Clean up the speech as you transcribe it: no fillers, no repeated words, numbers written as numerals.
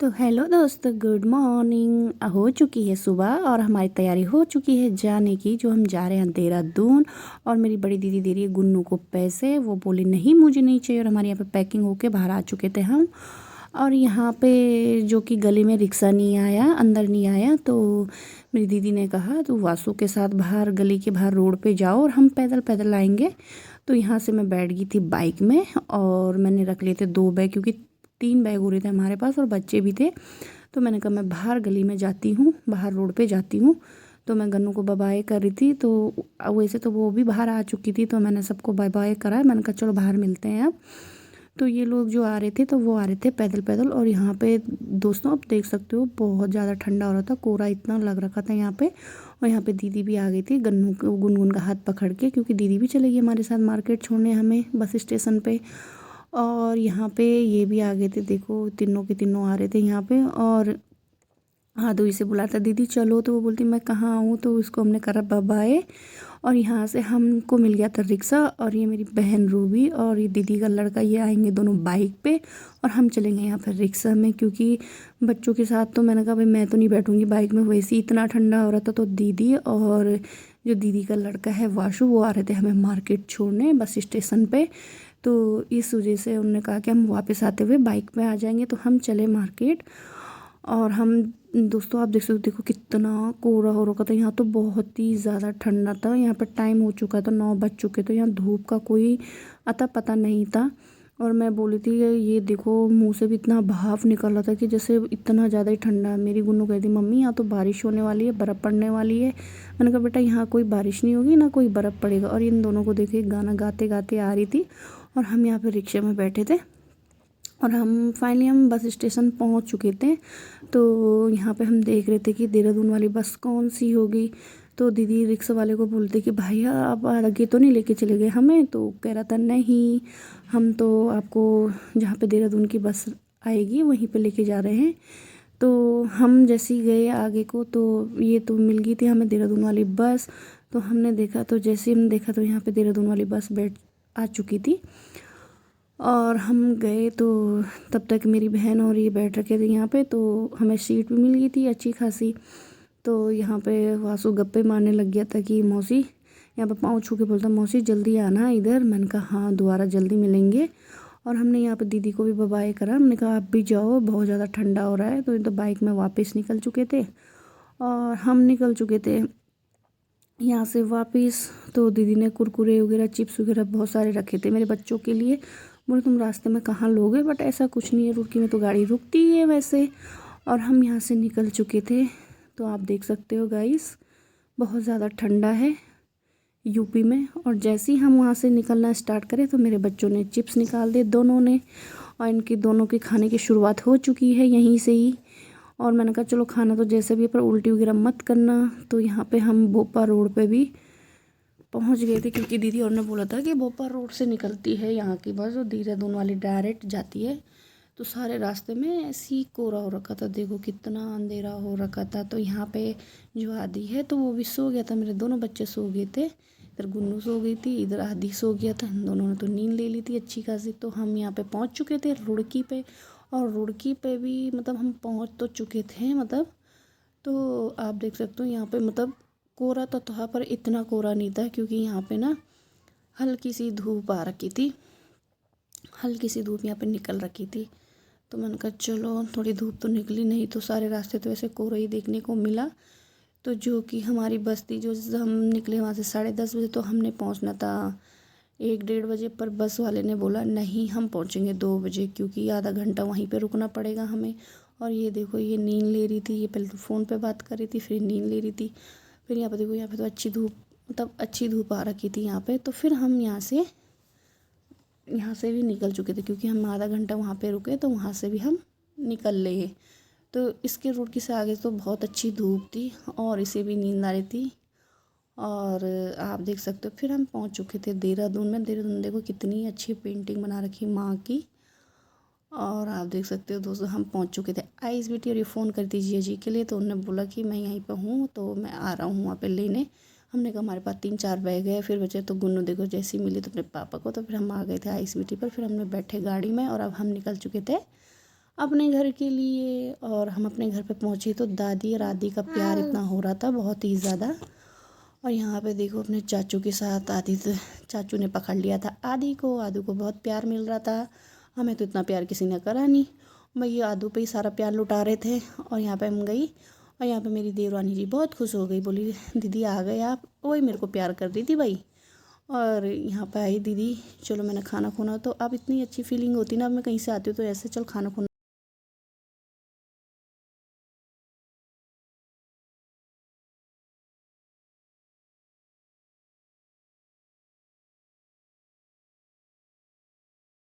तो हेलो दोस्तों, good morning. हो चुकी है सुबह और हमारी तैयारी हो चुकी है जाने की, जो हम जा रहे हैं देहरादून। और मेरी बड़ी दीदी दे रही है गुन्नू को पैसे। वो बोली नहीं मुझे नहीं चाहिए। और हमारे यहाँ पे पैकिंग होके बाहर आ चुके थे हम। और यहाँ पे जो कि गली में रिक्शा नहीं आया, अंदर नहीं आया, तो मेरी दीदी ने कहा तो वासु के साथ बाहर गली के बाहर रोड पे जाओ और हम पैदल पैदल आएंगे। तो यहाँ से मैं बैठ गई थी बाइक में और मैंने रख लिए थे 2 बैग, क्योंकि 3 बैग हो रहे थे हमारे पास और बच्चे भी थे। तो मैंने कहा मैं बाहर गली में जाती हूँ, बाहर रोड पे जाती हूँ। तो मैं गन्नू को बाय बाय कर रही थी, तो वैसे तो वो भी बाहर आ चुकी थी, तो मैंने सबको बाय बाय करा। मैंने कहा चलो बाहर मिलते हैं अब। तो ये लोग जो आ रहे थे तो वो आ रहे थे पैदल पैदल। और यहाँ पे दोस्तों आप देख सकते हो बहुत ज़्यादा ठंडा हो रहा था, कोहरा इतना लग रखा था यहाँ पे। और यहाँ पे दीदी भी आ गई थी गन्नू को, गुनगुन का हाथ पकड़ के, क्योंकि दीदी भी चलेगी हमारे साथ मार्केट छोड़ने हमें बस स्टेशन पे। और यहाँ पे ये भी आ गए थे, देखो तीनों के तीनों आ रहे थे यहाँ पे। और हादुई से बुलाता दीदी चलो, तो वो बोलती मैं कहाँ हूँ, तो उसको हमने करा बाय। और यहाँ से हमको मिल गया था रिक्शा। और ये मेरी बहन रूबी और ये दीदी का लड़का, ये आएंगे दोनों बाइक पे और हम चलेंगे यहाँ पर रिक्शा में, क्योंकि बच्चों के साथ तो मैंने कहा भाई मैं तो नहीं बैठूंगी बाइक में, वैसे ही इतना ठंडा हो रहा था। तो दीदी और जो दीदी का लड़का है वाशु, वो आ रहे थे हमें मार्केट छोड़ने बस स्टेशन पे। तो इस वजह से उन्होंने कहा कि हम वापस आते हुए बाइक में आ जाएंगे, तो हम चले मार्केट। और हम दोस्तों आप देख सकते हो, देखो कितना कोहरा हो रखा था। यहाँ तो बहुत ही ज़्यादा ठंडा था। यहाँ पर टाइम हो चुका था, 9 बज चुके थे। यहाँ धूप का कोई अता पता नहीं था। और मैं बोली थी ये देखो मुंह से भी इतना भाप निकल रहा था कि जैसे इतना ज़्यादा ही ठंडा। मेरी गुन्नू कहती मम्मी यहाँ तो बारिश होने वाली है, बर्फ़ पड़ने वाली है। मैंने कहा बेटा यहाँ कोई बारिश नहीं होगी ना कोई बर्फ़ पड़ेगा। और इन दोनों को देखिए गाना गाते गाते आ रही थी। और हम यहाँ पर रिक्शे में बैठे थे और हम फाइनली हम बस स्टेशन पहुंच चुके थे। तो यहाँ पे हम देख रहे थे कि देहरादून वाली बस कौन सी होगी। तो दीदी रिक्शा वाले को बोलते कि भैया आप आगे तो नहीं लेके चले गए हमें। तो कह रहा था नहीं, हम तो आपको जहाँ पे देहरादून की बस आएगी वहीं पे लेके जा रहे हैं। तो हम जैसे ही गए आगे को, तो ये तो मिल गई थी हमें देहरादून वाली बस। तो हमने देखा, तो जैसे ही हमने देखा तो यहाँ पे देहरादून वाली बस बैठ आ चुकी थी। और हम गए तो तब तक मेरी बहन और ये बैठ रखे थे यहाँ पे, तो हमें सीट भी मिल गई थी अच्छी खासी। तो यहाँ पे वासु गप्पे मारने लग गया था कि मौसी, यहाँ पे पाँव छू के बोलता मौसी जल्दी आना इधर। मैंने कहा हाँ दोबारा जल्दी मिलेंगे। और हमने यहाँ पे दीदी को भी बाय करा। हमने कहा आप भी जाओ, बहुत ज़्यादा ठंडा हो रहा है। तो ये तो बाइक में वापस निकल चुके थे और हम निकल चुके थे यहाँ से वापस। तो दीदी ने कुरकुरे वगैरह चिप्स वगैरह बहुत सारे रखे थे मेरे बच्चों के लिए। बोले तुम रास्ते में कहाँ लोगे, बट ऐसा कुछ नहीं है, रुकी में तो गाड़ी रुकती है वैसे। और हम यहाँ से निकल चुके थे। तो आप देख सकते हो गाइस, बहुत ज़्यादा ठंडा है यूपी में। और जैसे ही हम वहाँ से निकलना स्टार्ट करें तो मेरे बच्चों ने चिप्स निकाल दिए दोनों ने। और इनकी दोनों की खाने की शुरुआत हो चुकी है यहीं से ही। और मैंने कहा चलो खाना तो जैसे भी है, पर उल्टी वगैरह मत करना। तो यहाँ पे हम भोपा रोड पे भी पहुँच गए थे, क्योंकि दीदी और ने बोला था कि भोपा रोड से निकलती है यहाँ की बस और देहरादून वाली डायरेक्ट जाती है। तो सारे रास्ते में ऐसी कोहरा हो रखा था, देखो कितना अंधेरा हो रखा था। तो यहाँ पे जो आदि है तो वो भी सो गया था, मेरे दोनों बच्चे सो गए थे। इधर गुन्नू सो गई थी, इधर आदि सो गया था। इन दोनों ने तो नींद ले ली थी अच्छी खासी। तो हम यहाँ पे पहुँच चुके थे रुड़की पे। और रुड़की पे भी मतलब हम पहुँच तो चुके थे मतलब। तो आप देख सकते हो यहाँ पे मतलब कोहरा तो था पर इतना कोहरा नहीं था, क्योंकि यहाँ पे ना हल्की सी धूप आ रखी थी, हल्की सी धूप यहाँ पे निकल रखी थी। तो मैंने कहा चलो थोड़ी धूप तो निकली, नहीं तो सारे रास्ते तो ऐसे कोहरा ही देखने को मिला। तो जो कि हमारी बस थी, जो हम निकले वहाँ से 10:30 बजे, तो हमने पहुँचना था 1-1:30 बजे। पर बस वाले ने बोला नहीं हम पहुँचेंगे 2 बजे, क्योंकि आधा घंटा वहीं पे रुकना पड़ेगा हमें। और ये देखो ये नींद ले रही थी, ये पहले तो फ़ोन पे बात कर रही थी फिर नींद ले रही थी। फिर यहाँ पे देखो, यहाँ पे तो अच्छी धूप, मतलब अच्छी धूप आ रखी थी यहाँ पे। तो फिर हम यहाँ से भी निकल चुके थे, क्योंकि हम आधा घंटा वहाँ पे रुके, तो वहाँ से भी हम निकल लिए। तो इसके रोड की से आगे तो बहुत अच्छी धूप थी और इसे भी नींद आ रही थी। और आप देख सकते हो फिर हम पहुँच चुके थे देहरादून में। देहरादून देखो कितनी अच्छी पेंटिंग बना रखी माँ की। और आप देख सकते हो दोस्तों हम पहुंच चुके थे। आइस बेटी और ये फ़ोन कर दी जिया जी के लिए, तो उन्होंने बोला कि मैं यहीं पर हूँ तो मैं आ रहा हूँ वहाँ पे लेने। हमने कहा हमारे पास 3-4 बैग है फिर बचे। तो गुन्नू देखो जैसी मिली तो अपने पापा को, तो फिर हम आ गए थे आइस बेटी पर। फिर हमने बैठे गाड़ी में और अब हम निकल चुके थे अपने घर के लिए। और हम अपने घर पे पहुँचे तो दादी और आदि का प्यार इतना हो रहा था, बहुत ही ज़्यादा। और यहाँ पे देखो अपने चाचू के साथ आदि चाचू ने पकड़ लिया था आदि को बहुत प्यार मिल रहा था। हमें तो इतना प्यार किसी ने करा नहीं, भैया आदू पे ही सारा प्यार लुटा रहे थे। और यहाँ पे हम गई और यहाँ पे मेरी देवरानी जी बहुत खुश हो गई, बोली दीदी आ गए आप, वही मेरे को प्यार कर रही थी भाई। और यहाँ पे आई दीदी, चलो मैंने खाना खुना, तो अब इतनी अच्छी फीलिंग होती ना, अब मैं कहीं से आती हूँ तो ऐसे चल खाना खुना